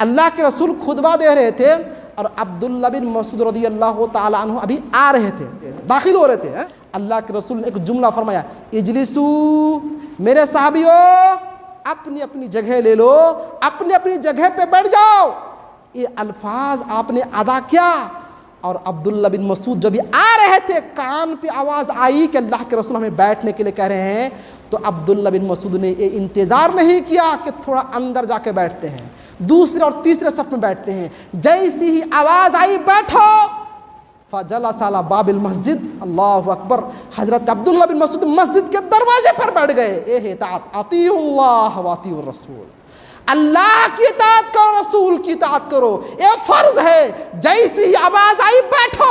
अल्लाह के रसूल खुतबा दे रहे थे और अब्दुल्ला बिन मसूद रज़ियल्लाहु ताला अन्हु अभी आ रहे थे, दाखिल हो रहे थे। अल्लाह के रसूल ने एक जुमला फरमाया, इजलिसू, मेरे साहबियों अपनी अपनी जगह ले लो, अपनी अपनी जगह पे बैठ जाओ। ये अल्फाज आपने अदा किया और अब्दुल्ला बिन मसूद जब भी आ रहे थे कान पे आवाज़ आई कि अल्लाह के रसूल हमें बैठने के लिए कह रहे हैं, तो अब्दुल्ला बिन मसूद ने ये इंतज़ार नहीं किया कि थोड़ा अंदर जाके बैठते हैं, दूसरे और तीसरे सफ में बैठते हैं। जैसी ही आवाज़ आई बैठो, फजलस अला बाबिल मस्जिद, अल्लाहु अकबर, हज़रत अब्दुल्ला बिन मसूद मस्जिद के दरवाजे पर बैठ गए। ए इताअत, अतीउल्लाह व अतीउर रसूल, अल्लाह की इताअत करो, रसूल की इताअत करो, ये फ़र्ज़ है। जैसी ही आवाज़ आई बैठो,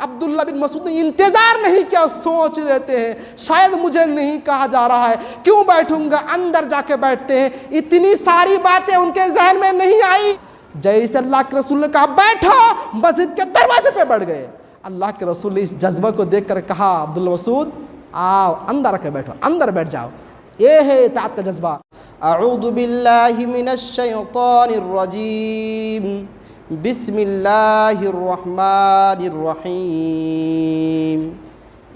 अब्दुल्ला बिन मसूद ने इंतज़ार नहीं किया, सोच लेते हैं शायद मुझे नहीं कहा जा रहा है, क्यों बैठूंगा, अंदर जाके बैठते हैं। इतनी सारी बातें उनके जहन में नहीं आई। जैसे अल्लाह के रसूल ने कहा बैठो, मस्जिद के दरवाजे पे बैठ गए। अल्लाह के रसूल ने इस जज्बा को देख कर कहा, अब्दुल्ला मसूद आओ अंदर आके बैठो, अंदर बैठ जाओ। ये है इताअत का जज्बा। अऊज़ु बिल्लाहि मिनश शैतानिर रजीम, बिस्मिल्लाहिर रहमानिर रहीम,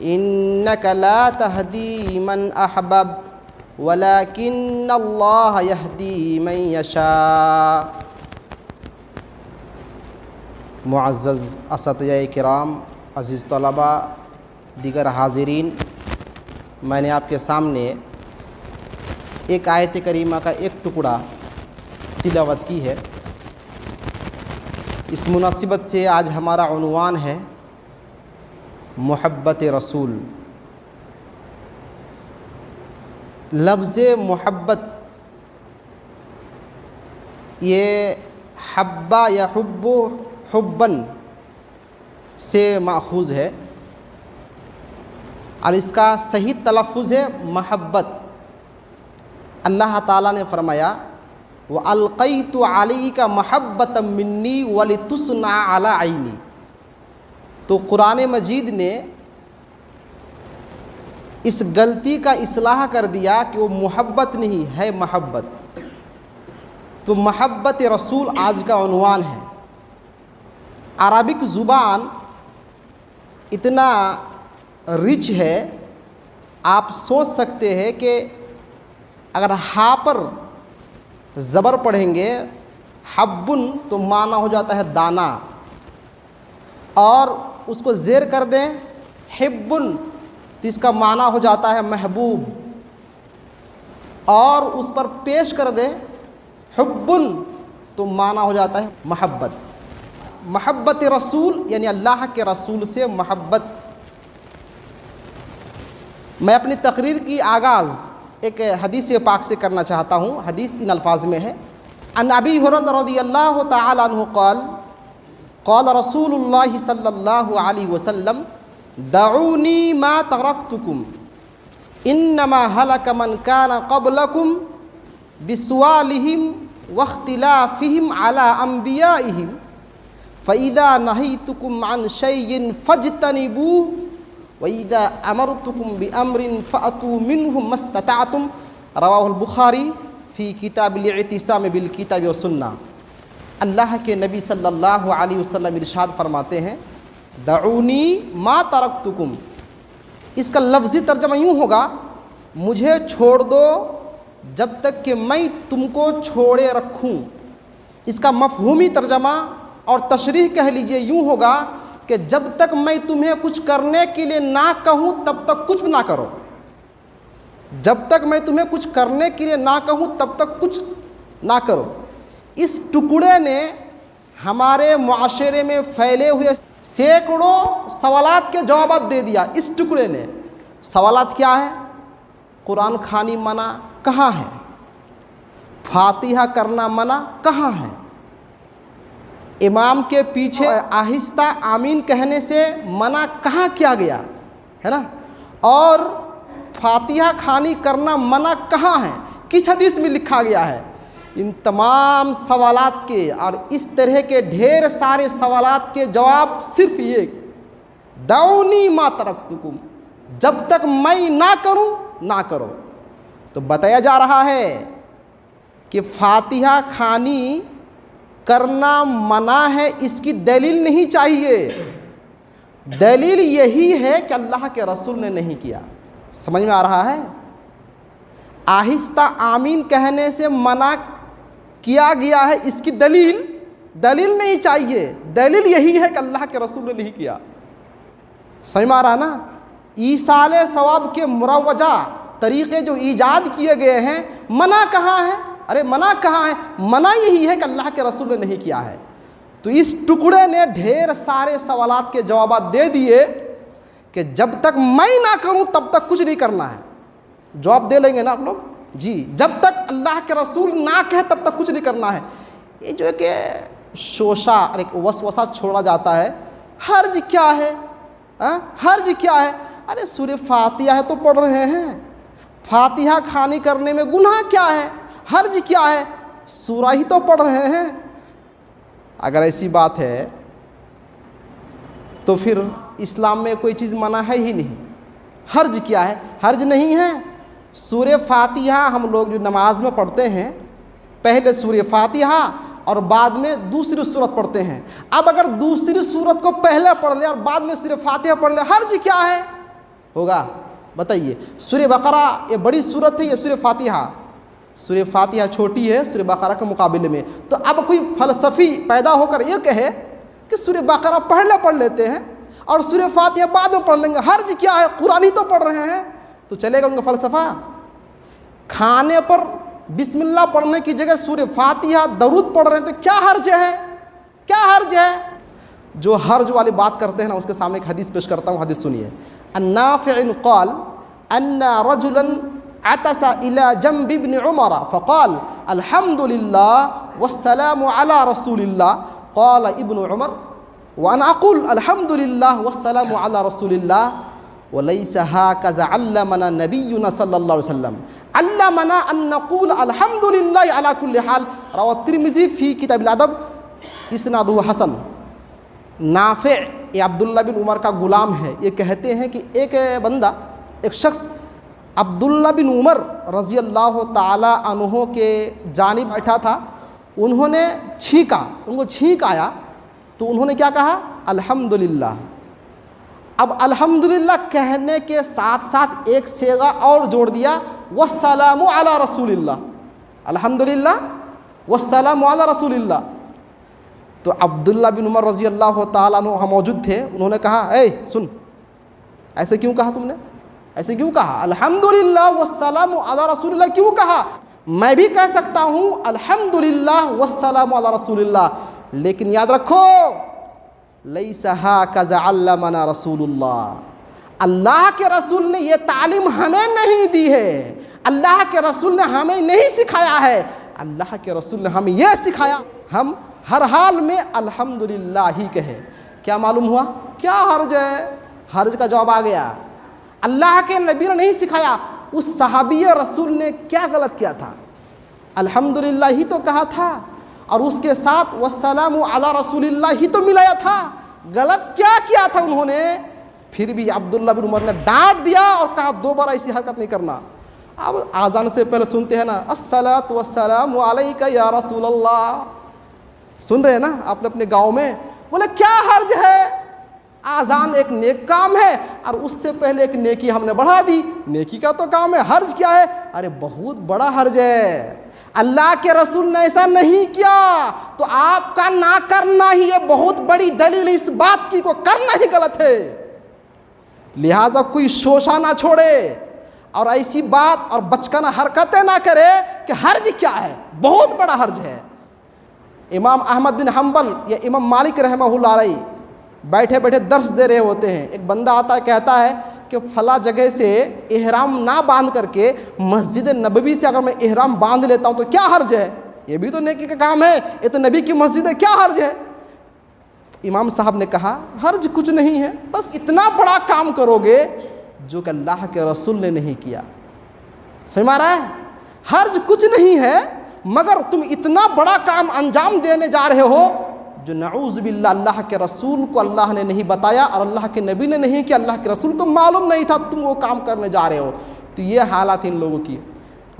इन्नका ला तहदी मन अहबब्त वलाकिन्नल्लाह यहदी मन यशा। मुअज़्ज़ज़ असतिया किराम, अज़ीज़ तलबा, दीगर हाज़िरीन, मैंने आपके सामने एक आयत करीमा का एक टुकड़ा तिलावत की है। इस मुनासिबत से आज हमारा उन्वान है मोहब्बत रसूल। लफ्ज़ मोहब्बत ये हब्बा या हुब्बु हुब्बन से माखूज़ है और इसका सही तलफ़्फ़ुज़ है महब्बत। अल्लाह ताला ने फरमाया, व अलक़ैतु अलैका महब्बतम मिन्नी वलितुस्ना अला ऐनी। तो कुरान मजीद ने इस गलती का इस्लाह कर दिया कि वो मोहब्बत नहीं है, महब्बत। तो महब्बत रसूल आज का उन्वान है। अरबिक ज़ुबान इतना रिच है, आप सोच सकते हैं कि अगर हा पर ज़बर पढ़ेंगे हब्बुन तो माना हो जाता है दाना, और उसको ज़ेर कर दें हिब्बुन तो इसका माना हो जाता है महबूब, और उस पर पेश कर दें हुब्बुन तो माना हो जाता है महब्बत। महब्बत रसूल यानी अल्लाह के रसूल से महब्बत। मैं अपनी तकरीर की आगाज़ एक हदीस पाक से करना चाहता हूँ। हदीस इन अल्फाज में है, अन अबी हुरैरा रज़ियल्लाहु तआला अन्हु क़ाल क़ाल रसूलुल्लाह सल्लल्लाहु अलैहि वसल्लम दऊनी मा तरक्तुकुम इन्नमा हलक मन कान क़ब्लकुम बिसवालिहिम वख्तिलाफिहिम अला अंबियाइहिम फ़इज़ा नहैतुकुम अन शैइन फ़ज्तनिबूहु वइज़ा अमरतुकुम बिअम्रिन फ़अतू मिन्हु मस्तताअतुम। रवाहुल बुखारी फ़ी किताबिल इतिसाम बिल किताबि व सुन्ना। अल्लाह के नबी सल्लल्लाहु अलैहि वसल्लम इरशाद फरमाते हैं, दऊनी मा तरक्तुकुम। इसका लफ्ज़ी तर्जमा यूँ होगा, मुझे छोड़ दो जब तक कि मैं तुमको छोड़े रखूँ। इसका मफ़हूमी तर्जमा और तशरीह कह लीजिए यूँ होगा कि जब तक मैं तुम्हें कुछ करने के लिए ना कहूँ तब तक कुछ ना करो। जब तक मैं तुम्हें कुछ करने के लिए ना कहूँ तब तक कुछ ना करो। इस टुकड़े ने हमारे मुआशरे में फैले हुए सैकड़ों सवालात के जवाब दे दिया। इस टुकड़े ने सवालात क्या है? कुरान खानी मना कहाँ है? फातिहा करना मना कहाँ है? इमाम के पीछे आहिस्ता आमीन कहने से मना कहाँ किया गया है ना? और फातिहा खानी करना मना कहाँ है? किस हदीस में लिखा गया है? इन तमाम सवालात के और इस तरह के ढेर सारे सवालात के जवाब सिर्फ ये, दऊनी मा तरक्तुकुम, जब तक मैं ना करूं ना करो। तो बताया जा रहा है कि फातिहा खानी करना मना है, इसकी दलील नहीं चाहिए। दलील यही है कि अल्लाह के रसूल ने नहीं किया। समझ में आ रहा है? आहिस्ता आमीन कहने से मना किया गया है, इसकी दलील नहीं चाहिए। दलील यही है कि अल्लाह के रसूल ने नहीं किया। समझ में आ रहा है ना? ईसाले सवाब के मुरवजा तरीक़े जो ईजाद किए गए हैं, मना कहाँ है? अरे मना कहाँ है? मना यही है कि अल्लाह के रसूल ने नहीं किया है। तो इस टुकड़े ने ढेर सारे सवालात के जवाब दे दिए कि जब तक मैं ना करूं तब तक कुछ नहीं करना है। जवाब दे लेंगे ना आप लोग? जी, जब तक अल्लाह के रसूल ना कहे तब तक कुछ नहीं करना है। ये जो है कि शोशा और एक वसवसा छोड़ा जाता है। हर्ज क्या है? हर्ज क्या है? अरे सूरह फातिहा है तो पढ़ रहे हैं। फातिहा खानी करने में गुनाह क्या है? हर्ज क्या है? सूरा ही तो पढ़ रहे हैं। अगर ऐसी बात है तो फिर इस्लाम में कोई चीज़ मना है ही नहीं। हर्ज क्या है? हर्ज नहीं है। सूरह फातिहा हम लोग जो नमाज में पढ़ते हैं, पहले सूरह फातिहा और बाद में दूसरी सूरत पढ़ते हैं। अब अगर दूसरी सूरत को पहले पढ़ ले और बाद में सूरह फातिहा पढ़ ले, हर्ज क्या है? होगा? बताइए। सूरह बकरा ये बड़ी सूरत है, ये सूरह फातिहा, सूरह फातिहा छोटी है सूरह बकरा के मुकाबले में। तो अब कोई फ़लसफ़ी पैदा होकर ये कहे कि सूरह बकरा पहले पढ़ लेते हैं और सूरह फातिहा बाद में पढ़ लेंगे, हर्ज क्या है? कुरान ही तो पढ़ रहे हैं, तो चलेगा उनका फ़लसफ़ा? खाने पर बिस्मिल्लाह पढ़ने की जगह सूरह फातिहा दरूद पढ़ रहे हैं, तो क्या हर्ज है? क्या हर्ज है? जो हर्ज वाली बात करते हैं ना, उसके सामने एक हदीस पेश करता हूँ। हदीस सुनिए। अन्नाफ़िअ क़ाल अन्ना रजुलन अतसा इला जंब इब्न उमर फ़क़ाल अल्हम्दुलिल्लाह वस्सलामु अला रसूलिल्लाह क़ाल इब्न उमर व अना अक़ूल अल्हम्दुलिल्लाह वस्सलामु अला रसूलिल्लाह वलैसा हाकज़ा अल्लमना नबियुना सल्लल्लाहु अलैहि वसल्लम अल्लमना अन नक़ूल अल्हम्दुलिल्लाह अला कुल्लि हाल। रवा तिर्मिज़ी फ़ी किताबिल अदब इस्नादुहु हसन। नाफ़े ये अब्दुल्ला बिन उमर का ग़ुलाम है। ये कहते हैं कि एक बंदा, एक शख्स अब्दुल्ला बिन उमर रज़ी अल्लाह ताला अन्हो के जानिब बैठा था। उन्होंने छींका, उनको छींक आया तो उन्होंने क्या कहा? अल्हम्दुलिल्लाह। अब अल्हम्दुलिल्लाह कहने के साथ साथ एक सेगा और जोड़ दिया, वस्सलामु अला रसूलिल्लाह। अल्हम्दुलिल्लाह वस्सलामु अला रसूलिल्लाह। तो अब्दुल्ला बिन उमर रज़ी अल्लाह ताला अन्हु वहाँ मौजूद थे। उन्होंने कहा, ए सुन, ऐसे क्यों कहा तुमने? ऐसे क्यों कहा? अल्हम्दुलिल्लाह वस्सलामु अला रसूलिल्लाह क्यों कहा? मैं भी कह सकता हूँ अल्हम्दुलिल्लाह वस्सलामु अला रसूलिल्लाह, लेकिन याद रखो लैसा हाकज़ा अल्लमना रसूलुल्लाह। अल्लाह के रसूल ने ये तालीम हमें नहीं दी है, अल्लाह के रसूल ने हमें नहीं सिखाया है। अल्लाह के रसूल ने हमें यह सिखाया हम हर हाल में अल्हम्दुलिल्लाह ही कहें। क्या मालूम हुआ? क्या हर्ज है? हर्ज का जवाब आ गया। अल्लाह के नबी ने नहीं सिखाया। उस सहाबी रसूल ने क्या गलत किया था? अल्हम्दुलिल्लाह ही तो कहा था और उसके साथ वस्सलामु अला रसूलिल्लाह ही तो मिलाया था। गलत क्या किया था उन्होंने? फिर भी अब्दुल्ला बिन उमर ने डांट दिया और कहा दोबारा ऐसी हरकत नहीं करना। अब आज़ान से पहले सुनते हैं ना, अस्सलातु वस्सलामु अलैका या रसूलल्लाह, सुन रहे हैं ना आपने अपने गाँव में? बोले क्या हर्ज है? आज़ान एक नेक काम है और उससे पहले एक नेकी हमने बढ़ा दी। नेकी का तो काम है, हर्ज क्या है? अरे बहुत बड़ा हर्ज है। अल्लाह के रसूल ने ऐसा नहीं किया तो आपका ना करना ही ये बहुत बड़ी दलील है इस बात की को करना ही गलत है। लिहाजा कोई शोशा ना छोड़े और ऐसी बात और बचकाना हरकतें ना करे कि हर्ज क्या है, बहुत बड़ा हर्ज है। इमाम अहमद बिन हम्बल या इमाम मालिक रहमहुल्लाह अलैह बैठे बैठे दर्स दे रहे होते हैं। एक बंदा आता है, कहता है कि फ़ला जगह से इहराम ना बांध करके मस्जिद नबवी से अगर मैं इहराम बांध लेता हूँ तो क्या हर्ज है? ये भी तो नेकी का काम है, ये तो नबी की मस्जिद है, क्या हर्ज है? इमाम साहब ने कहा हर्ज कुछ नहीं है, बस इतना बड़ा काम करोगे जो कि अल्लाह के रसूल ने नहीं किया। समझ में आ रहा है? हर्ज कुछ नहीं है मगर तुम इतना बड़ा काम अंजाम देने जा रहे हो जो नऊज़ बिल्लाह अल्लाह के रसूल को अल्लाह ने नहीं बताया और अल्लाह के नबी ने नहीं किया, अल्लाह के रसूल को मालूम नहीं था, तुम वो काम करने जा रहे हो। तो ये हालात इन लोगों की।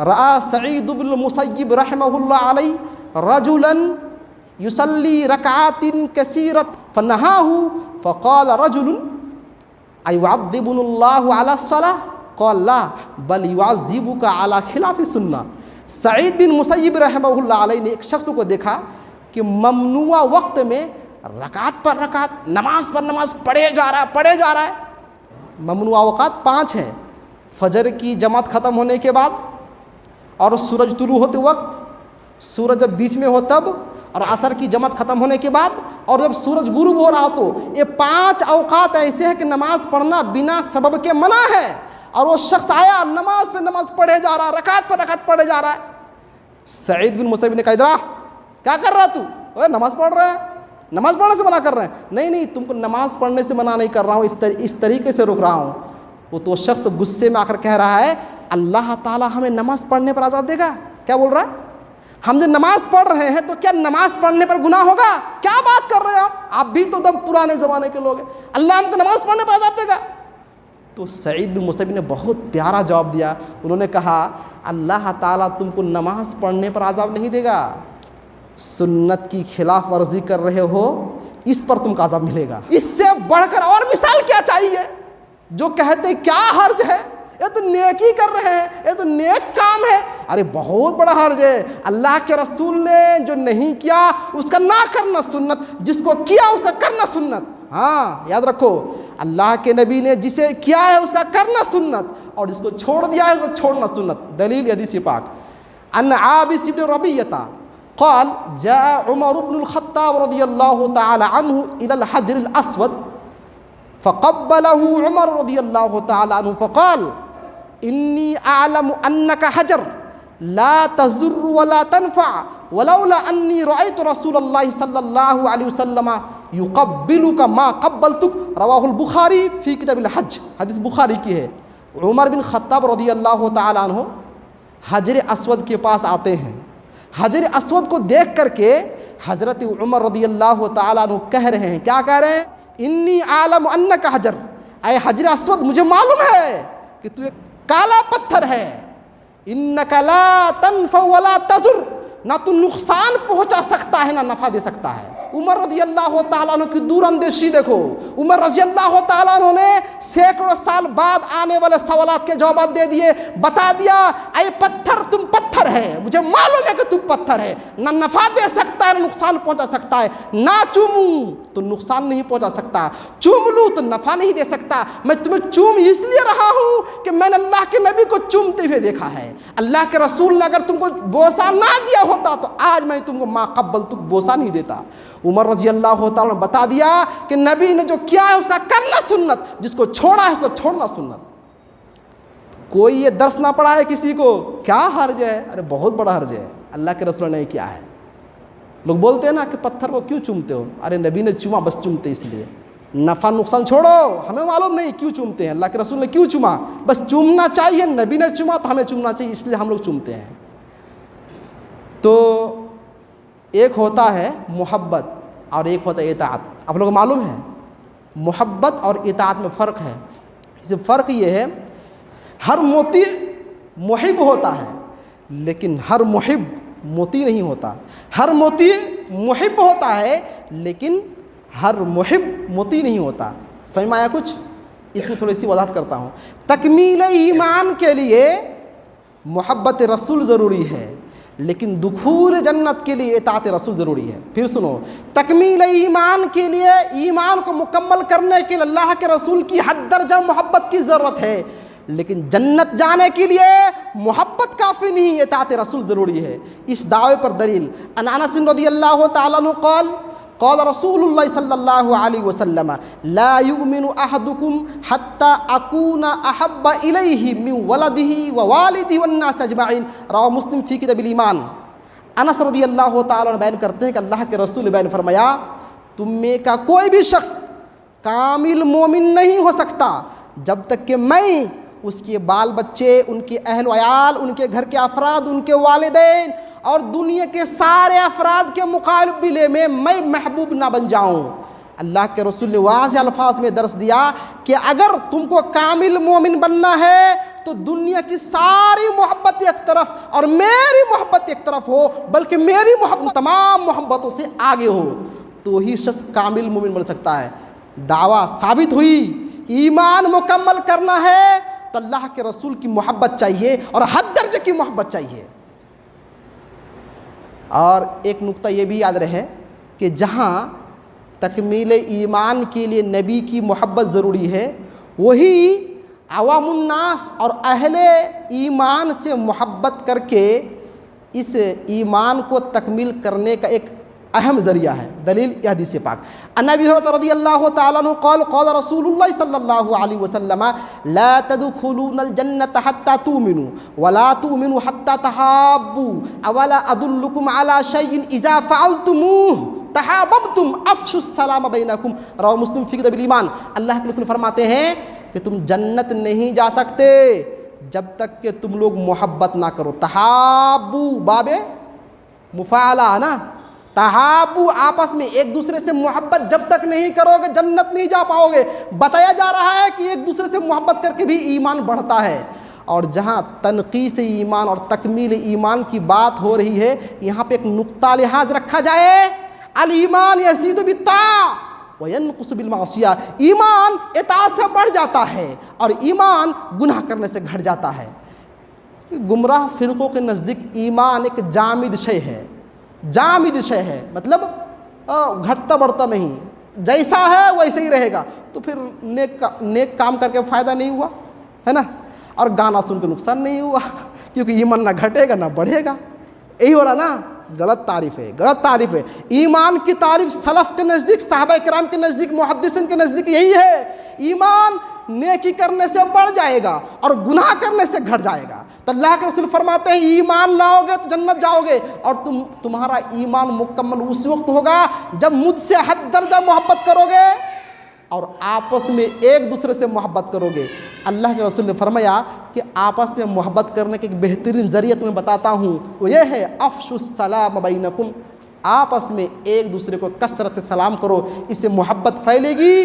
रआ सईद इब्न मुसय्यिब रहमहुल्लाह अलैह रजुलन युसल्ली रकातिन कसीरत फनहाहु फ़क़ाल रजुलुन अयुअज़्ज़िबुनिल्लाहु अला सलाह क़ाल ला बल युअज़्ज़िबुका अला खिलाफ़ि सुन्ना। सईद बिन मुसय्यिब रहमहुल्लाह अलैह ने एक शख्स को देखा कि ममनुआ वक्त में रकात पर रकात, नमाज पर नमाज पढ़े जा रहा है। ममनुआ वक़ात 5 हैं, फजर की जमात ख़त्म होने के बाद, और सूरज तुलू होते वक्त, सूरज जब बीच में हो तब, और असर की जमात ख़त्म होने के बाद, और जब सूरज गुरूब हो रहा हो। तो ये 5 अवकात ऐसे हैं कि नमाज पढ़ना बिना सबब के मना है। और वो शख्स आया नमाज पे नमाज पढ़े जा रहा, रकात पर रकात पढ़े जा रहा है। सईद बिन मुसय्यिब ने कहा, इधर आ, क्या कर रहा तू? ओए नमाज पढ़ रहा है, नमाज पढ़ने से मना कर रहे हैं? नहीं, तुमको नमाज पढ़ने से मना नहीं कर रहा हूँ, इस तरीके से रोक रहा हूँ। वो तो शख्स गुस्से में आकर कह रहा है, अल्लाह ताला हमें नमाज पढ़ने पर अज़ाब देगा? क्या बोल रहा है? हम जो नमाज पढ़ रहे हैं तो क्या नमाज पढ़ने पर गुनाह होगा? क्या बात कर रहे हैं आप भी तो दम पुराने ज़माने के लोग हैं। अल्लाह हमको नमाज पढ़ने पर अज़ाब देगा? तो सईद बिन मुसय्यिब ने बहुत प्यारा जवाब दिया। उन्होंने कहा, अल्लाह ताला तुमको नमाज पढ़ने पर अज़ाब नहीं देगा, सुन्नत की खिलाफ वर्जी कर रहे हो, इस पर तुमको अज़ाब मिलेगा। इससे बढ़कर और मिसाल क्या चाहिए? जो कहते क्या हर्ज है, ये तो नेकी कर रहे हैं, ये तो नेक काम है। अरे बहुत बड़ा हर्ज है। अल्लाह के रसूल ने जो नहीं किया उसका ना करना सुन्नत, जिसको किया उसका करना सुन्नत। हाँ याद रखो, अल्लाह के नबी ने जिसे किया है उसका करना सुन्नत, और जिसको छोड़ दिया है उसको छोड़ना सुन्नत। दलील हदीस पाक, अन आबिस इब्न रबियता क़ाल जाअ उमर इब्नुल ख़त्ताब रज़ियल्लाहु तआला अन्हु इलल हजरिल अस्वद फ़क़ब्बलहु उमर रज़ियल्लाहु तआला अन्हु फ़क़ाल इन्नी आलमु अन्नका हजर ला तज़ुर्रु वला तनफ़अ वलौला अन्नी रअयतु रसूलल्लाहि सल्लल्लाहु अलैहि वसल्लम युक़ब्बिलुका मा क़ब्बलतुक। रवाहुल बुखारी फ़ी किताबिल हज। हदीस बुखारी की है। उमर बिन ख़त्ताब रज़ियल्लाहु तआला अन्हु हजर अस्वद के पास आते हैं। हजर अस्वद को देख करके हज़रत उमर रज़ियल्लाहु तआला अन्हु कह रहे हैं, क्या कह रहे हैं? इन्नी आलमु अन्नका हजर, ऐ हजर अस्वद मुझे मालूम है कि तू एक काला पत्थर है। इन्नका ला तनफ़अ वला तज़ुर, ना तू नुकसान पहुंचा सकता है ना नफ़ा दे सकता है। उमर रज़ियल्लाहु तआला अन्हु की दूरअंदेशी देखो। उमर रज़ियल्लाहु तआला अन्हु ने सैकड़ों साल बाद आने वाले सवालात के जवाब दे दिए, बता दिया, ऐ पत्थर तुम पत्थर है, मुझे मालूम है कि तुम पत्थर है, ना नफ़ा दे सकता है ना नुकसान पहुंचा सकता है। ना चूमूं तो नुकसान नहीं पहुंचा सकता, चूम लूँ तो नफ़ा नहीं दे सकता। मैं तुम्हें चूम इसलिए रहा हूँ कि मैंने अल्लाह के नबी को चूमते हुए देखा है। अल्लाह के रसूल ने अगर तुमको बोसा ना दिया होता तो आज मैं तुमको मा क़ब्बल तुक बोसा नहीं देता। उमर रज़ियल्लाहु तआला ने बता दिया कि नबी ने जो किया है उसका करना सुन्नत, जिसको छोड़ा है उसको छोड़ना सुन्नत। कोई ये दर्स ना पढ़ा है किसी को, क्या हर्ज है? अरे बहुत बड़ा हर्ज है, अल्लाह के रसूल ने किया है। लोग बोलते हैं ना कि पत्थर को क्यों चूमते हो? अरे नबी ने चूमा, बस चूमते इसलिए। नफ़ा नुकसान छोड़ो, हमें मालूम नहीं क्यों चूमते हैं, अल्लाह के रसूल ने क्यों चूमा, बस चूमना चाहिए। नबी ने चूमा तो हमें चूमना चाहिए, इसलिए हम लोग चूमते हैं। तो एक होता है मोहब्बत और एक होता है इताअत। आप लोग मालूम है मोहब्बत और इताअत में फ़र्क है। इसे फ़र्क ये है, हर मोती मुहिब होता है लेकिन हर मुहिब मोती नहीं होता। हर मोती मुहिब होता है लेकिन हर मुहिब मोती नहीं होता। समझ में आया कुछ? इसमें थोड़ी सी वजाहत करता हूँ। तकमील ईमान के लिए मोहब्बत रसूल ज़रूरी है, लेकिन दुखूल जन्नत के लिए इताअत रसूल ज़रूरी है। फिर सुनो, तकमील ईमान के लिए, ईमान को मुकम्मल करने के लिए अल्लाह के रसूल की हद दर्जा मोहब्बत की ज़रूरत है, लेकिन जन्नत जाने के लिए मोहब्बत काफ़ी नहीं, इताअत रसूल ज़रूरी है। इस दावे पर दलील अनस रज़ियल्लाहु तआला अन्हु क़ाल क़ाल रसूलुल्लाह सल्लल्लाहु अलैहि वसल्लम ला युमिनु अहदुकुम हत्ता अकूना अहब्बा इलैहि मिन वलदिही व वालिदिही वन नास अजमईन। रवाह मुस्लिम फ़ी किताबिल ईमान। अनस रज़ियल्लाहु तआला अन्हु बयान करते हैं कि अल्लाह के रसूल ने बयान फरमाया, तुम में का कोई भी शख्स कामिल मोमिन नहीं हो सकता जब तक कि मैं उसके बाल बच्चे, उनके अहल वयाल, उनके घर के अफराद, उनके वालिदैन और दुनिया के सारे अफराद के मुकाबले में मैं महबूब ना बन जाऊं। अल्लाह के रसूल ने वाज़ेह अल्फाज में दर्स दिया कि अगर तुमको कामिल मोमिन बनना है तो दुनिया की सारी मोहब्बत एक तरफ और मेरी मोहब्बत एक तरफ हो, बल्कि मेरी मोहब्बत तमाम मोहब्बतों से आगे हो, तो ही शख्स कामिल मोमिन बन सकता है। दावा साबित हुई, ईमान मुकम्मल करना है तो अल्लाह के रसूल की मोहब्बत चाहिए और हद दर्जे की मोहब्बत चाहिए। और एक नुक्ता ये भी याद रहे कि जहाँ तकमील ईमान के लिए नबी की मोहब्बत ज़रूरी है, वही अवामुन्नास और अहले ईमान से मोहब्बत करके इस ईमान को तकमील करने का एक अहम ज़रिया है। दलील यह हदीस पाक अबी हुरैरा रज़ियल्लाहु तआला अन्हु क़ाल क़ाल रसूलुल्लाह सल्लल्लाहु अलैहि वसल्लम ला तदखुलूनल जन्नत हत्ता तुमिनु वला तुमिनु हत्ता तहाब्बू अवला अदुल्लुकुम अला शैइन इज़ा फ़अलतुमूह तहाब्बतुम अफ़शुस सलाम बैनकुम रवाह मुस्लिम फ़ी किताबिल ईमान। अल्लाह के रसूल फरमाते हैं कि तुम जन्नत नहीं जा सकते जब तक कि तुम लोग मोहब्बत ना करो। तहाब्बू बाबे मुफ़ाला है ना, तहाबू आपस में एक दूसरे से मोहब्बत जब तक नहीं करोगे जन्नत नहीं जा पाओगे। बताया जा रहा है कि एक दूसरे से मोहब्बत करके भी ईमान बढ़ता है। और जहाँ तनक़ीस ईमान और तकमील ईमान की बात हो रही है, यहाँ पे एक नुक्ता लिहाज रखा जाए, अल ईमान यज़ीदु बित्ताअ व यनक़ुसु बिल मासिया। ईमान इताअत से बढ़ जाता है और ईमान गुनाह करने से घट जाता है। गुमराह फ़िरक़ों के नज़दीक ईमान एक जामिद शय है, जामिद शय है, मतलब घटता बढ़ता नहीं, जैसा है वैसे ही रहेगा। तो फिर नेक काम करके फ़ायदा नहीं हुआ है ना, और गाना सुन के नुकसान नहीं हुआ, क्योंकि ईमान ना घटेगा ना बढ़ेगा। यही हो रहा ना, गलत तारीफ़ है, गलत तारीफ़ है। ईमान की तारीफ़ सलफ़ के नज़दीक, सहाबा किराम के नज़दीक, मुहद्दिसीन के नज़दीक यही है, ईमान नेकी करने से बढ़ जाएगा और गुनाह करने से घट जाएगा। तो अल्लाह के रसूल फरमाते हैं ईमान लाओगे तो जन्नत जाओगे, और तुम्हारा ईमान मुकम्मल उस वक्त होगा जब मुझसे हद दर्जा मोहब्बत करोगे और आपस में एक दूसरे से मोहब्बत करोगे। अल्लाह के रसूल ने फरमाया कि आपस में मोहब्बत करने के एक बेहतरीन ज़रिया तुम्हें बताता हूँ, वो ये है अफ़शुस सलाम बैनकुम। आपस में एक दूसरे को कसरत से सलाम करो, इससे मोहब्बत फैलेगी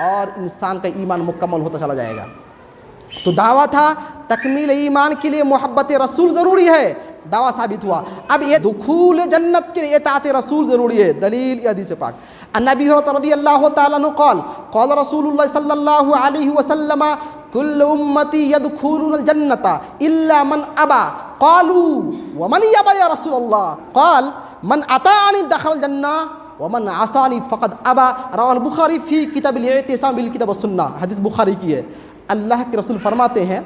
और इंसान का ईमान मुकम्मल होता चला जाएगा। तो दावा था तकमील ईमान के लिए मोहब्बत रसूल ज़रूरी है, दावा साबित हुआ। अब ये दुखूल जन्नत के लिए इताअत रसूल ज़रूरी है। दलील ये हदीस पाक अबी हुरैरा रज़ियल्लाहु तआला अन्हु क़ाल क़ाल रसूलुल्लाह सल्लल्लाहु अलैहि वसल्लम कुल्लु उम्मती यदखुलूनल जन्नता इल्ला मन अबा क़ालू व मन यबा या रसूलल्लाह क़ाल मन अताअनी दखल जन्नह वमन आसानी फ़क़द अबा रवाहुल बुखारी फ़ी किताबिल इतिसाम बिल किताब व सुन्नह। हदीस बुखारी की है। अल्लाह के रसूल फरमाते हैं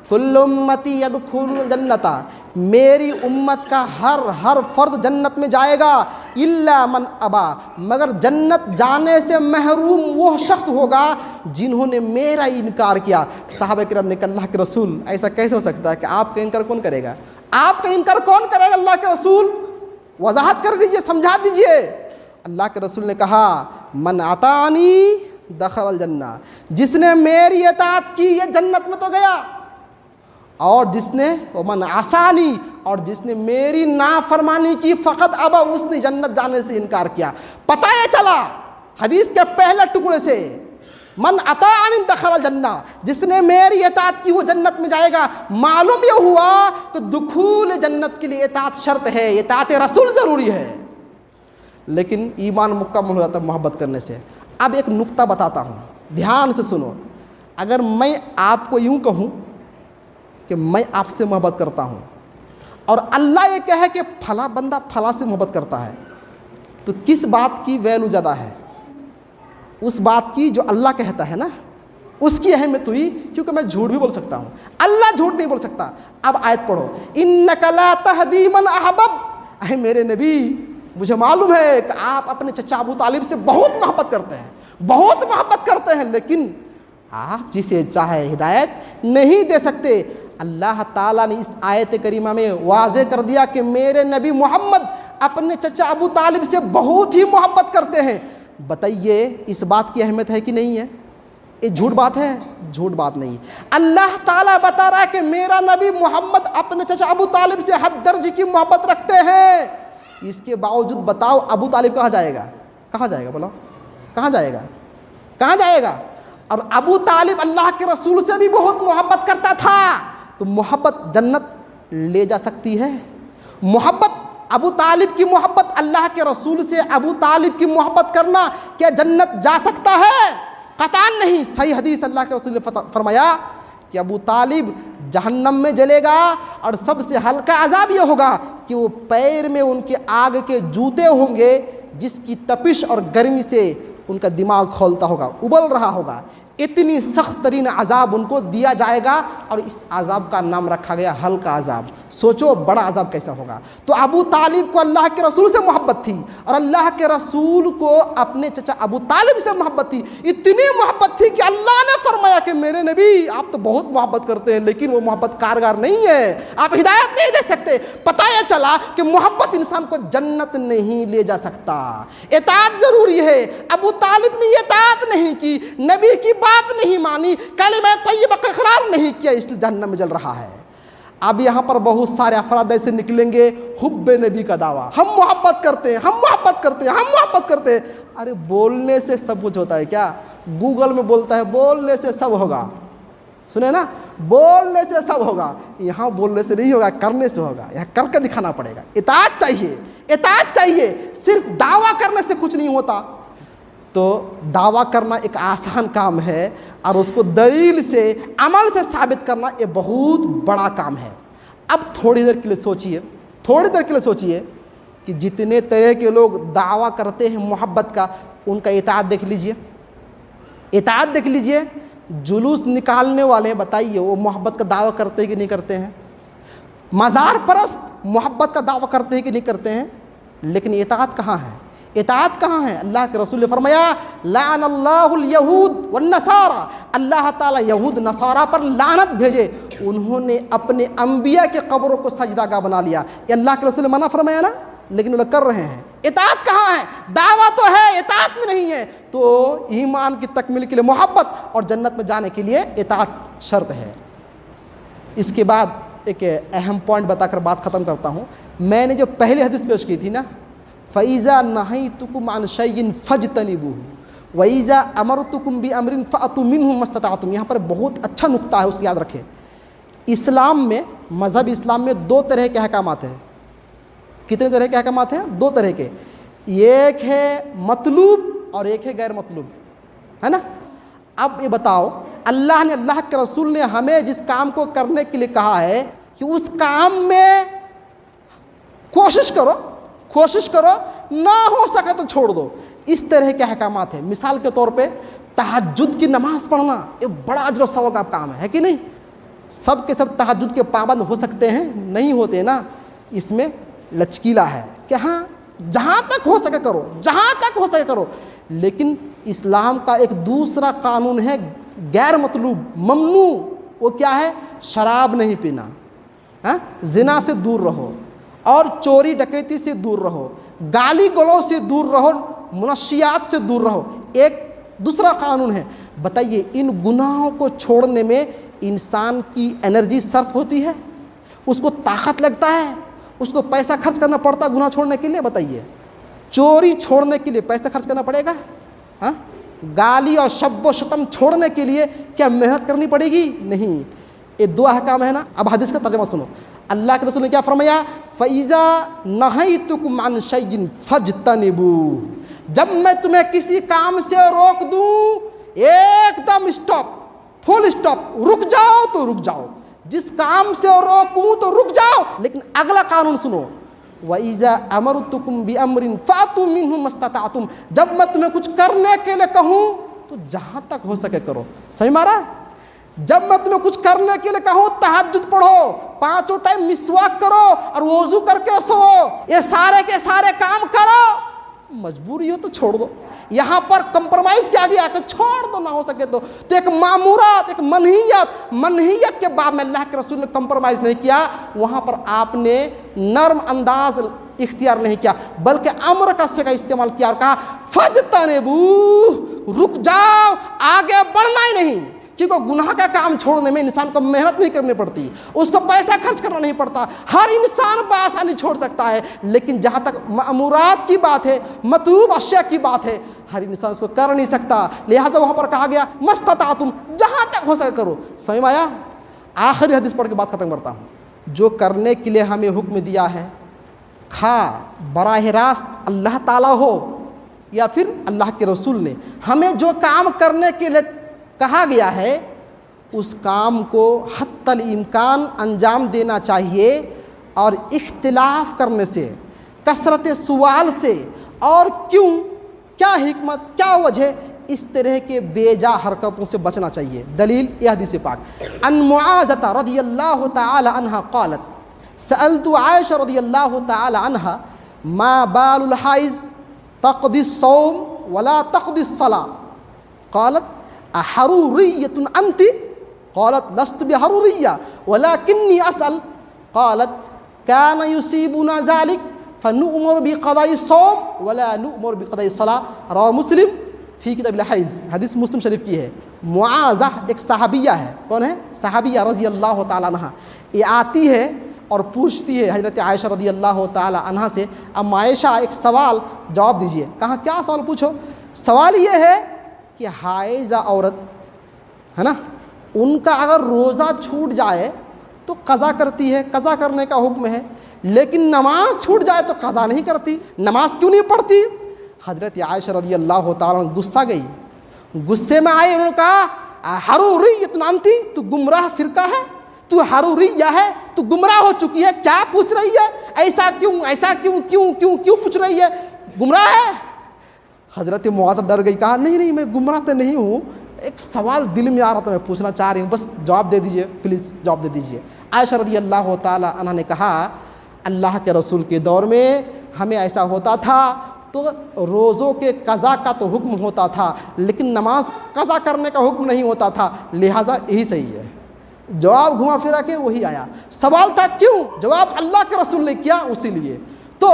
कुल्लु उम्मती यदखुलूनल जन्नता, मेरी उम्मत का हर फ़र्द जन्नत में जाएगा, इल्ला मन अबा, मगर जन्नत जाने से महरूम वो शख्स होगा जिन्होंने मेरा इनकार किया। सहाबा किराम ने कहा अल्लाह के रसूल ऐसा कैसे हो सकता है कि आपका इनकार कौन करेगा, आपका इनकार कौन करेगा, अल्लाह के रसूल वजाहत कर दीजिए, समझा दीजिए। अल्लाह के रसूल ने कहा मन अतानी दखल जन्ना, जिसने मेरी इताअत की ये जन्नत में तो गया, और जिसने मन आसानी, और जिसने मेरी नाफरमानी की फ़क़त अबा, उसने जन्नत जाने से इनकार किया। पता ये चला हदीस के पहले टुकड़े से, मन अतानी दखल जन्ना, जिसने मेरी इताअत की वो जन्नत में जाएगा। मालूम ये हुआ कि दुखूल जन्नत के लिए इताअत शर्त है, इताअत रसूल ज़रूरी है, लेकिन ईमान मुकम्मल हो जाता है मोहब्बत करने से। अब एक नुक्ता बताता हूँ, ध्यान से सुनो। अगर मैं आपको यूँ कहूँ कि मैं आपसे मोहब्बत करता हूँ और अल्लाह ये कहे कि फला बंदा फला से मोहब्बत करता है, तो किस बात की वैल्यू ज़्यादा है? उस बात की जो अल्लाह कहता है ना, उसकी अहमियत हुई, क्योंकि मैं झूठ भी बोल सकता हूँ, अल्लाह झूठ नहीं बोल सकता। अब आयत पढ़ो, इन्नका ला तहदी मन अहबब, अहे मेरे नबी, मुझे मालूम है कि आप अपने चचा अबू तालिब से बहुत मोहब्बत करते हैं, बहुत मोहब्बत करते हैं, लेकिन आप जिसे चाहे हिदायत नहीं दे सकते। अल्लाह ताला ने इस आयत करीमा में वाज़े कर दिया कि मेरे नबी मोहम्मद अपने चचा अबू तालिब से बहुत ही मोहब्बत करते हैं। बताइए इस बात की अहमियत है कि नहीं है? ये झूठ बात है? झूठ बात नहीं। अल्लाह ताला बता रहा है कि मेरा नबी मोहम्मद अपने चचा अबू तालिब से हद दर्जे की मोहब्बत रखते हैं। इसके बावजूद बताओ अबू तालिब कहाँ जाएगा? कहाँ जाएगा? बोलो कहाँ जाएगा? कहाँ जाएगा? और अबू तालिब अल्लाह के रसूल से भी बहुत मोहब्बत करता था, तो मोहब्बत जन्नत ले जा सकती है? मोहब्बत, अबू तालिब की मोहब्बत, अल्लाह के रसूल से अबू तालिब की मोहब्बत करना, क्या जन्नत जा सकता है? कतान नहीं। सही हदीस अल्लाह के रसूल ने फरमाया कि अबू तालिब जहन्नम में जलेगा और सबसे हल्का अजाब यह होगा कि वो पैर में उनके आग के जूते होंगे जिसकी तपिश और गर्मी से उनका दिमाग खौलता होगा, उबल रहा होगा। इतनी सख्त तरीन अजाब उनको दिया जाएगा और इस अजाब का नाम रखा गया हल्का अजाब। सोचो बड़ा अजाब कैसा होगा। तो अबू तालिब को अल्लाह के रसूल से मोहब्बत थी और अल्लाह के रसूल को अपने चचा अबू तालिब से मोहब्बत थी। इतनी मोहब्बत थी कि अल्लाह ने फरमाया कि मेरे नबी आप तो बहुत मोहब्बत करते हैं लेकिन वो मोहब्बत कारगर नहीं है, आप हिदायत नहीं दे सकते। पता यह चला कि मोहब्बत इंसान को जन्नत नहीं ले जा सकता, इताअत जरूरी है। अबू तालिब ने इताअत नहीं की, नबी की बात नहीं मानी, कलिमा तय्यबा का इकरार नहीं किया, इसलिए जहन्नम में जल रहा है। अब यहाँ पर बहुत सारे अफराद ऐसे निकलेंगे, हुब्बे नबी का दावा, हम मोहब्बत करते हैं, हम मोहब्बत करते हैं, हम मोहब्बत करते हैं। अरे बोलने से सब कुछ होता है क्या? गूगल में बोलता है बोलने से सब होगा, सुने ना, बोलने से सब होगा। यहाँ बोलने से नहीं होगा, करने से होगा, यहाँ करके दिखाना पड़ेगा। इताअत चाहिए, इताअत चाहिए, सिर्फ दावा करने से कुछ नहीं होता। तो दावा करना एक आसान काम है और उसको दलील से, अमल से साबित करना ये बहुत बड़ा काम है। अब थोड़ी देर के लिए सोचिए, थोड़ी देर के लिए सोचिए कि जितने तरह के लोग दावा करते हैं मोहब्बत का, उनका इताअत देख लीजिए, इताअत देख लीजिए। जुलूस निकालने वाले बताइए वो मोहब्बत का दावा करते हैं कि नहीं करते हैं? मज़ार परस्त मोहब्बत का दावा करते हैं कि नहीं करते हैं? लेकिन इताअत कहाँ है? इताअत कहाँ है? अल्लाह के रसूल ने फरमाया लानल्लाहुल यहूद वन नसारा, अल्लाह ताला यहूद नसारा पर लानत भेजे, उन्होंने अपने अंबिया के कब्रों को सजदागाह बना लिया। ये अल्लाह के रसूल ने मना फरमाया ना, लेकिन वो लोग कर रहे हैं। इताअत कहाँ है? दावा तो है, इताअत में नहीं है। तो ईमान की तकमील के लिए मोहब्बत और जन्नत में जाने के लिए इताअत शर्त है। इसके बाद एक अहम पॉइंट बताकर बात ख़त्म करता हूँ। मैंने जो पहले हदीस पेश की थी ना, फ़ैज़ा नहैतुकुम अन शैइन फ़ज्तनिबूहु वइज़ा अमरतुकुम बिअमरिन फ़अतू मिन्हु मस्तताअतुम, यहाँ पर बहुत अच्छा नुक्ता है, उसको याद रखें। इस्लाम में, मज़हब इस्लाम में दो तरह के अहकामात हैं। कितने तरह के अहकामात हैं? दो तरह के। एक है मतलूब और एक है गैर मतलूब, है ना। अब ये बताओ, अल्लाह ने, अल्लाह के रसूल ने हमें जिस काम को करने के लिए कहा है कि उस काम में कोशिश करो, कोशिश करो, ना हो सके तो छोड़ दो, इस तरह के अहकामात हैं। मिसाल के तौर पे तहज्जुद की नमाज़ पढ़ना ये बड़ा अजर सवाब का काम है कि नहीं? सब के सब तहज्जुद के पाबंद हो सकते हैं? नहीं होते ना। इसमें लचकीला है कि हाँ जहाँ तक हो सके करो, जहाँ तक हो सके करो। लेकिन इस्लाम का एक दूसरा कानून है गैर मतलूब, ममनू। वो क्या है? शराब नहीं पीना, हाँ, जिना से दूर रहो और चोरी डकैती से दूर रहो, गाली गलौज से दूर रहो, मुनशियात से दूर रहो। एक दूसरा कानून है। बताइए, इन गुनाहों को छोड़ने में इंसान की एनर्जी सर्फ होती है, उसको ताकत लगता है, उसको पैसा खर्च करना पड़ता है गुनाह छोड़ने के लिए? बताइए, चोरी छोड़ने के लिए पैसा खर्च करना पड़ेगा? हाँ, गाली और शब्ब शतम छोड़ने के लिए क्या मेहनत करनी पड़ेगी? नहीं। ये दो अहकाम है ना। अब हदीस का तर्जुमा सुनो। अल्लाह के रसूल ने क्या फरमाया? फ़ैज़ा नहैतुकुम अन शैइन फ़ज्तनिबूहु, जब मैं तुम्हें किसी काम से रोक दूं, एकदम स्टॉप, फुल स्टॉप, रुक जाओ तो रुक जाओ। जिस काम से रोकूं तो रुक जाओ। लेकिन अगला कानून सुनो, वइज़ा अमरतुकुम बिअमरिन फ़अतू मिन्हु मस्तताअतुम, जब मैं तुम्हें कुछ करने के लिए कहूँ तो जहाँ तक हो सके करो। सही मारा? जब मैं तुम्हें कुछ करने के लिए कहूँ, तहज्जुद पढ़ो, 5 टाइम मिसवाक करो और वज़ू करके सो, ये सारे के सारे काम करो। मजबूरी हो तो छोड़ दो। यहाँ पर कंप्रोमाइज़ किया गया कि छोड़ दो, ना हो सके तो एक मामूरात, एक मनहियत, मनहियत के बाद में अल्लाह के रसूल ने कंप्रोमाइज़ नहीं किया। वहाँ पर आपने नर्म अंदाज इख्तियार नहीं किया, बल्कि अम्र का सिगा इस्तेमाल किया और कहा फ़ज्तनिबूहु, रुक जाओ, आगे बढ़ना ही नहीं। क्योंकि गुनाह का काम छोड़ने में इंसान को मेहनत नहीं करनी पड़ती, उसको पैसा खर्च करना नहीं पड़ता, हर इंसान बआसानी छोड़ सकता है। लेकिन जहाँ तक मामूरात की बात है, मतलूब अशिया की बात है, हर इंसान उसको कर नहीं सकता। लिहाजा वहाँ पर कहा गया मस्ततातुम, जहाँ तक हो सके करो। समझ में आया? आखिरी हदीस पढ़ के बात खत्म करता हूँ। जो करने के लिए हमें हुक्म दिया है, खा बराह रास्त अल्लाह ताला हो या फिर अल्लाह के रसूल ने हमें जो काम करने के लिए कहा गया है, उस काम को हत्तल इम्कान अंजाम देना चाहिए। और इख्तिलाफ करने से, कसरत सवाल से, और क्यों, क्या हिकमत, क्या वजह, इस तरह के बेजा हरकतों से बचना चाहिए। दलील यह हदीस पाक, अन मुआज़ता रज़ियल्लाहु तआला अन्हा क़ालत सअल्तु आयशा रज़ियल्लाहु तआला अन्हा मा बालुल हाइज़ तक़दी सौम वला तक़दी सला, क़ालत अहरुरिय्यतुन अंति, क़ालत लस्तु बिहरुरिय्या वलाकिन्नी असअल, क़ालत कान युसीबुना ज़ालिक फ़नुअमरु बिक़दाई सौम वला नुअमरु बिक़दाई सला, रवाह मुस्लिम फ़ी किताबिल हाइज़। हदीस मुस्लिम शरीफ की है। मुआज़ा एक सहाबिया है। कौन है? सहाबिया रज़ियल्लाहु तआला अन्हा। ये आती है और पूछती है हज़रत आयशा रज़ियल्लाहु तआला अन्हा से, अब आयशा एक सवाल जवाब दीजिए। कहा क्या सवाल पूछो? सवाल ये है कि हाइज़ा औरत है ना, उनका अगर रोज़ा छूट जाए तो क़ज़ा करती है, क़ज़ा करने का हुक्म है, लेकिन नमाज छूट जाए तो क़ज़ा नहीं करती, नमाज क्यों नहीं पढ़ती? हज़रत आयशा रज़ियल्लाहु तआला गुस्सा गई, गुस्से में आए, उन्होंने कहा हरुरिय्यतुन अंती, तू गुमराह फ़िरका है, तू हरुरिया है, तू गुमराह हो चुकी है, क्या पूछ रही है, ऐसा क्यों, ऐसा क्यों, क्यों क्यों क्यों पूछ रही है, गुमराह है? हज़रत मुआज़ डर गई, कहा नहीं नहीं मैं गुमराह तो नहीं हूँ, एक सवाल दिल में आ रहा था, मैं पूछना चाह रही हूँ, बस जवाब दे दीजिए, प्लीज़ जवाब दे दीजिए। आयशा रज़ियल्लाहु तआला अन्हा ने कहा, अल्लाह के रसूल के दौर में हमें ऐसा होता था तो रोज़ों के क़ज़ा का तो हुक्म होता था, लेकिन नमाज क़ज़ा करने का हुक्म नहीं होता था, लिहाजा यही सही है। जवाब घुमा फिरा के वही आया। सवाल था क्यों? जवाब अल्लाह के रसूल ने किया, उसी लिए। तो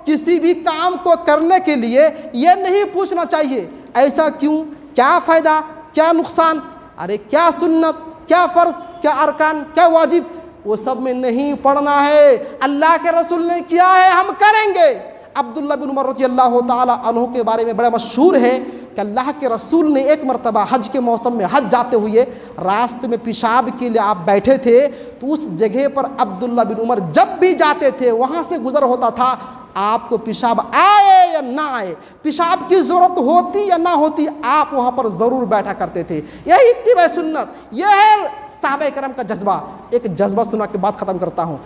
किसी भी काम को करने के लिए यह नहीं पूछना चाहिए ऐसा क्यों, क्या फ़ायदा, क्या नुकसान, अरे क्या सुन्नत, क्या फ़र्ज़, क्या अरकान, क्या वाजिब, वो सब में नहीं पढ़ना है। अल्लाह के रसूल ने किया है, हम करेंगे। अब्दुल्ला बिन उमर रज़ियल्लाहु तआला अन्हु के बारे में बड़ा मशहूर है कि अल्लाह के रसूल ने एक मरतबा हज के मौसम में हज जाते हुए रास्ते में पेशाब के लिए आप बैठे थे, तो उस जगह पर अब्दुल्ला बिन उमर जब भी जाते थे, वहाँ से गुज़र होता था, आपको पेशाब आए या ना आए, पेशाब की ज़रूरत होती या ना होती, आप वहाँ पर ज़रूर बैठा करते थे। यही इत्तिबा सुन्नत, यह है सहाबा करम का जज्बा। एक जज्बा सुना के बात ख़त्म करता हूँ,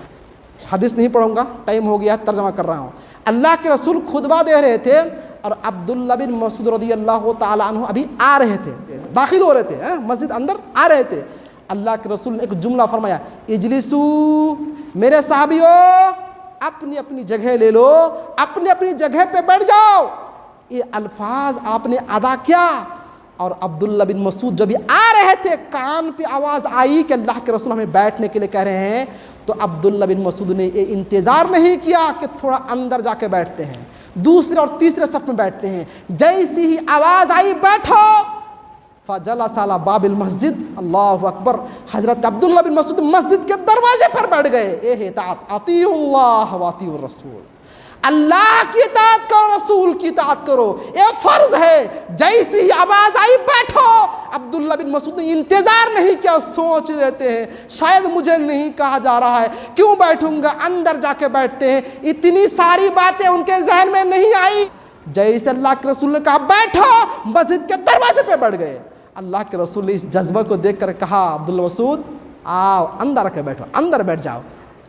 हदीस नहीं पढ़ूंगा, टाइम हो गया, तर्जमा कर रहा हूँ। अल्लाह के रसूल खुतबा दे रहे थे और अब्दुल्ला बिन मसूद रज़ियल्लाहु तआला अन्हु अभी आ रहे थे, दाखिल हो रहे थे, मस्जिद अंदर आ रहे थे। अल्लाह के रसूल ने एक जुमला फरमाया, इजलिसू, मेरे साहबियों अपनी अपनी जगह ले लो, अपनी अपनी जगह पे बैठ जाओ। ये अल्फाज आपने अदा किया और अब्दुल्ला बिन मसूद जब भी आ रहे थे, कान पे आवाज़ आई कि अल्लाह के रसूल हमें बैठने के लिए कह रहे हैं, तो अब्दुल्ला बिन मसूद ने ये इंतज़ार नहीं किया कि थोड़ा अंदर जाके बैठते हैं, दूसरे और तीसरे सफ में बैठते हैं। जैसी ही आवाज़ आई बैठो, फजलस अला बाबिल मस्जिद, अल्लाहु अकबर, हज़रत अब्दुल्ला बिन मसूद मस्जिद के दरवाजे पर बैठ गए। ए इताअत, अतीउल्लाह व अतीउर रसूल, अल्लाह की इताअत करो, रसूल की इताअत करो, ये फ़र्ज़ है। जैसी ही आवाज़ आई बैठो। अब्दुल्ला बिन मसूद ने इंतज़ार नहीं किया, सोच रहते हैं शायद मुझे नहीं कहा जा रहा है, क्यों बैठूंगा, अंदर जाके बैठते हैं। इतनी सारी बातें उनके जहन में नहीं आई। जैसे अल्लाह के रसूल ने कहा बैठो, मस्जिद के दरवाजे पे बैठ गए। अल्लाह के रसूल ने इस जज्बा को देख कर कहा, अब्दुल्ला मसूद आओ अंदर आके बैठो, अंदर बैठ जाओ।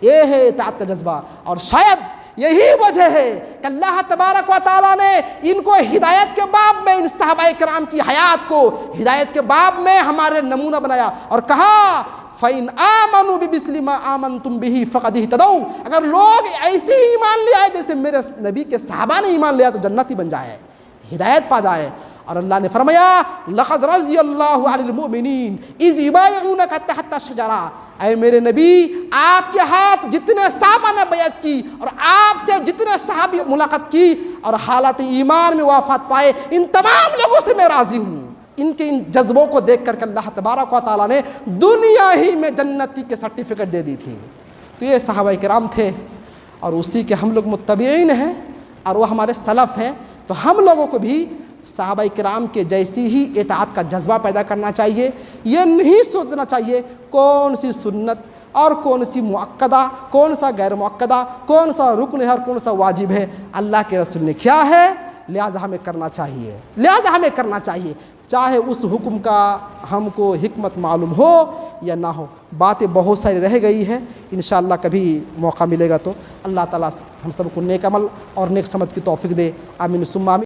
ये है इताअत का जज्बा। और शायद यही वजह है कि अल्लाह तबारक व तआला ने इनको हिदायत के बाब में, इन सहाबाए किराम की हयात को हिदायत के बाब में हमारे नमूना बनाया और कहा, फ़इन आमनु बिमिस्लि मा आमनतुम बिही फ़क़द इहतदौ, अगर लोग ऐसे ही ईमान ले आए जैसे मेरे नबी के सहाबा ने ईमान लिया तो जन्नती बन जाए, हिदायत पा जाए। और अल्लाह ने फरमाया, लक़द रज़ियल्लाहु अनिल मुमिनीन इज़ युबाइऊनका तहत शजरा, ऐ मेरे नबी आपके हाथ जितने सहाबा ने बैअत की और आपसे जितने सहाबी मुलाकात की और हालत ईमान में वफ़ात पाए, इन तमाम लोगों से मैं राज़ी हूँ। इनके इन जज्बों को देख करके अल्लाह तबारक व तआला ने दुनिया ही में जन्नती के सर्टिफिकेट दे दी थी। तो ये सहाबा किराम थे और उसी के हम लोग मुत्तबईन हैं और वो हमारे सलफ़ हैं। तो हम लोगों को भी सहाबा किराम के जैसी ही इताअत का जज्बा पैदा करना चाहिए। ये नहीं सोचना चाहिए कौन सी सुन्नत और कौन सी मुअक्कदा, कौन सा गैर मुअक्कदा, कौन सा रुकन है और कौन सा वाजिब है। अल्लाह के रसूल ने क्या है, लिहाजा हमें करना चाहिए, लिहाजा हमें करना चाहिए, चाहे उस हुक्म का हमको हिकमत मालूम हो या ना हो। बातें बहुत सारी रह गई है, इंशाअल्लाह कभी मौका मिलेगा तो अल्लाह ताला हम सबको नेक अमल और नेक समझ की तौफीक दे। आमीन सुम्मा आमीन।